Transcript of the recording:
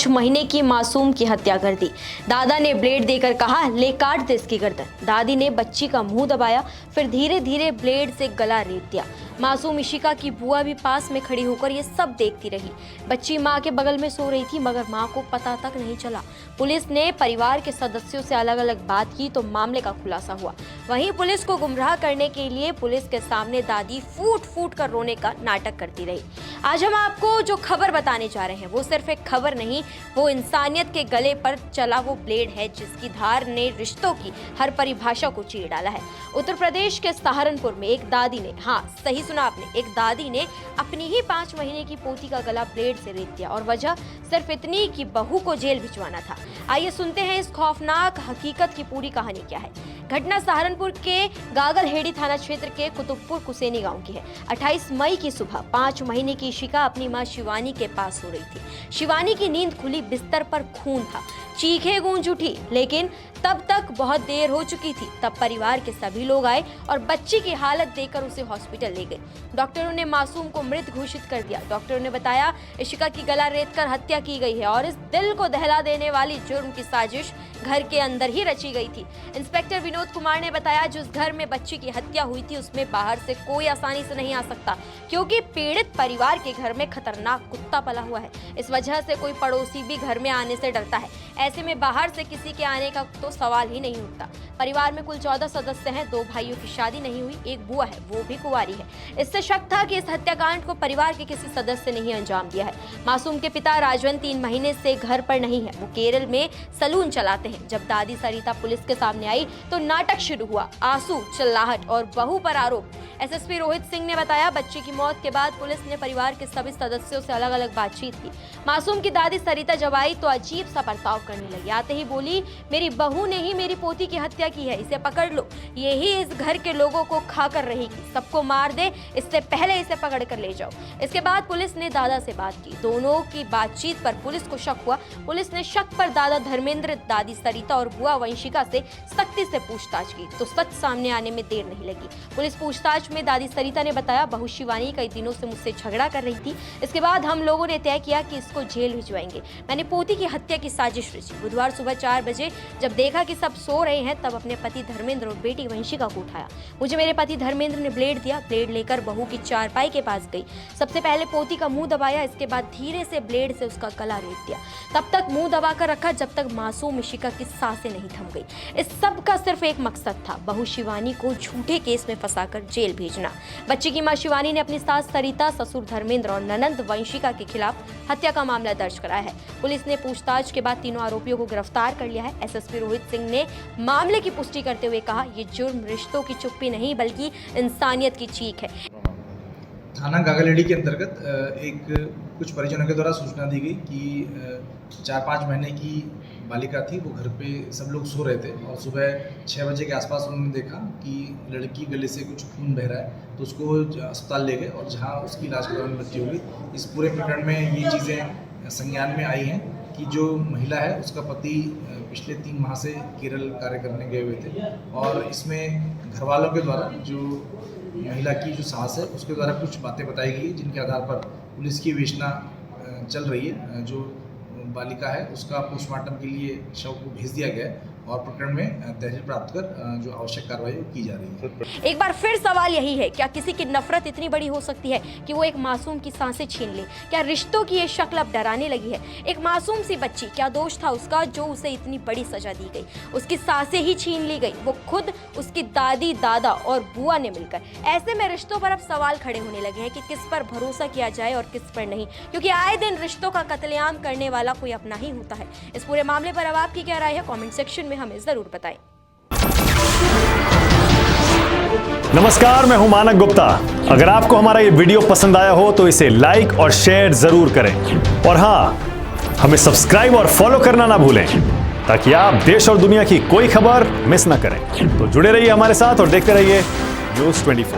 5 महीने की मासूम की हत्या कर दी। दादा ने ब्लेड देकर कहा, ले काट दे इसकी गर्दन। दादी ने बच्ची का मुंह दबाया, फिर धीरे धीरे ब्लेड से गला रेत दिया। मासूम इशिका की बुआ भी पास में खड़ी होकर ये सब देखती रही। बच्ची माँ के बगल में सो रही थी, मगर माँ को पता तक नहीं चला। पुलिस ने परिवार के सदस्यों से अलग अलग बात की तो मामले का खुलासा हुआ। वहीं पुलिस को गुमराह करने के लिए पुलिस के सामने दादी फूट फूट कर रोने का नाटक करती रही। आज हम आपको जो खबर बताने जा रहे हैं वो सिर्फ एक खबर नहीं, वो इंसानियत के गले पर चला वो ब्लेड है जिसकी धार ने रिश्तों की हर परिभाषा को चीर डाला है। उत्तर प्रदेश के सहारनपुर में एक दादी ने, हाँ सही सुना आपने, एक दादी ने अपनी ही 5 महीने की पोती का गला ब्लेड से रेत दिया और वजह सिर्फ इतनी कि बहू को जेल भिजवाना था। आइए सुनते हैं इस खौफनाक हकीकत की पूरी कहानी क्या है। घटना सहारनपुर के गागलहेड़ी थाना क्षेत्र के कुतुबपुर कुसेनी गांव की है। 28 मई की सुबह 5 महीने की इशिका अपनी मां शिवानी के पास सो रही थी। शिवानी की नींद खुली, बिस्तर पर खून था, चीखें गूंज उठी, लेकिन तब तक बहुत देर हो चुकी थी। तब परिवार के सभी लोग आए और बच्ची की हालत देखकर उसे हॉस्पिटल ले गए। डॉक्टरों ने मासूम को मृत घोषित कर दिया। डॉक्टरों ने बताया इशिका की गला रेतकर हत्या की गई है और इस दिल को दहला देने वाली जुर्म की साजिश घर के अंदर ही रची गई थी। इंस्पेक्टर विनोद कुमार ने बताया, जिस घर में बच्ची की हत्या हुई थी उसमें बाहर से कोई आसानी से नहीं आ सकता, क्योंकि पीड़ित परिवार के घर में खतरनाक कुत्ता पला हुआ है। इस वजह से कोई पड़ोसी भी घर में आने से डरता है। ऐसे में बाहर से किसी के आने का तो सवाल ही नहीं उठता। परिवार में कुल 14 सदस्य हैं। 2 भाइयों की शादी नहीं हुई, एक बुआ है, वो भी कुंवारी है। इससे शक था कि इस हत्याकांड को परिवार के किसी सदस्य ने ही अंजाम दिया है। मासूम के पिता राजवन 3 महीने से घर पर नहीं है, वो केरल में सलून चलाते हैं। जब दादी सरिता पुलिस के सामने आई तो नाटक शुरू हुआ, आंसू, चिल्लाहट और बहू पर आरोप। एसएसपी रोहित सिंह ने बताया, बच्ची की मौत के बाद पुलिस ने परिवार के सभी सदस्यों से अलग अलग बातचीत की। मासूम की दादी सरिता जब आई तो अजीब सा बर्ताव करने लगी। आते ही बोली, मेरी बहू ने ही मेरी पोती की हत्या की है, इसे पकड़ लो, यही इस घर के लोगों को खाकर रहेगी, सबको मार दे, इससे पहले इसे पकड़ कर ले जाओ। इसके बाद पुलिस ने दादा से बात की। दोनों की बातचीत पर पुलिस को शक हुआ। पुलिस ने शक पर दादा धर्मेंद्र, दादी सरिता और बुआ वंशिका से सख्ती से पूछताछ की तो सच सामने आने में देर नहीं लगी। पुलिस पूछताछ में दादी सरिता ने बताया, बहू शिवानी कई दिनों से मुझसे झगड़ा कर रही थी। इसके बाद हम लोगों ने तय किया कि इसको जेल भिजवाएंगे। मैंने पोती की हत्या की साजिश रची। बुधवार सुबह 4 बजे जब देखा कि सब सो रहे हैं तब अपने पति धर्मेंद्र और बेटी वंशिका को उठाया। मुझे मेरे पति धर्मेंद्र ने ब्लेड दिया। ब्लेड लेकर बहू की चारपाई के पास गई। सबसे पहले पोती का मुंह दबाया, इसके बाद धीरे से ब्लेड से उसका गला रेत दिया। तब तक मुंह दबाकर रखा जब तक मासूम इशिका की सांसें नहीं थम गई। इस सब का सिर्फ एक मकसद था, बहू शिवानी को झूठे केस में फंसाकर जेल भेजना। बच्ची की मां शिवानी ने अपनी सास सरिता, ससुर धर्मेंद्र और ननंद वंशिका के खिलाफ हत्या का मामला दर्ज कराया है। पुलिस ने पूछताछ के बाद तीनों आरोपियों को गिरफ्तार कर लिया है। एसएसपी रोहित सिंह ने मामले की पुष्टि करते हुए कहा, ये जुर्म रिश्तों की चुप्पी नहीं बल्कि इंसानियत की चीख है। थाना गागलहेड़ी के अंतर्गत एक कुछ परिजनों के द्वारा सूचना दी गई कि 4-5 महीने की बालिका थी, वो घर पे सब लोग सो रहे थे और सुबह 6 बजे के आसपास उन्होंने देखा कि लड़की गले से कुछ खून बह रहा है, तो उसको अस्पताल ले गए और जहां उसकी इलाज के दौरान मृत्यु हुई। इस पूरे प्रकरण में ये चीज़ें संज्ञान में आई हैं कि जो महिला है उसका पति पिछले 3 माह से केरल कार्य करने गए हुए थे और इसमें घर वालों के द्वारा जो महिला की जो सास है उसके द्वारा कुछ बातें बताई गई जिनके आधार पर पुलिस की विवेचना चल रही है। जो बालिका है उसका पोस्टमार्टम के लिए शव को भेज दिया गया है और प्रकरण में तहरीर प्राप्त कर जो आवश्यक कार्रवाई की जा रही है। एक बार फिर सवाल यही है, क्या किसी की नफरत इतनी बड़ी हो सकती है कि वो एक मासूम की सांसें छीन ले? क्या रिश्तों की ये शक्ल अब डराने लगी है? एक मासूम सी बच्ची, क्या दोष था उसका जो उसे इतनी बड़ी सजा दी गई? उसकी सांसें ही छीन ली गई, वो खुद, उसकी दादी, दादा और बुआ ने मिलकर। ऐसे में रिश्तों पर अब सवाल खड़े होने लगे हैं कि किस पर भरोसा किया जाए और किस पर नहीं, क्योंकि आए दिन रिश्तों का कत्लेआम करने वाला कोई अपना ही होता है। इस पूरे मामले पर अब आपकी क्या राय है? कमेंट सेक्शन में हमें जरूर बताएं। नमस्कार, मैं हूं मानक गुप्ता। अगर आपको हमारा ये वीडियो पसंद आया हो तो इसे लाइक और शेयर जरूर करें और हाँ, हमें सब्सक्राइब और फॉलो करना ना भूलें ताकि आप देश और दुनिया की कोई खबर मिस ना करें। तो जुड़े रहिए हमारे साथ और देखते रहिए न्यूज़ 24।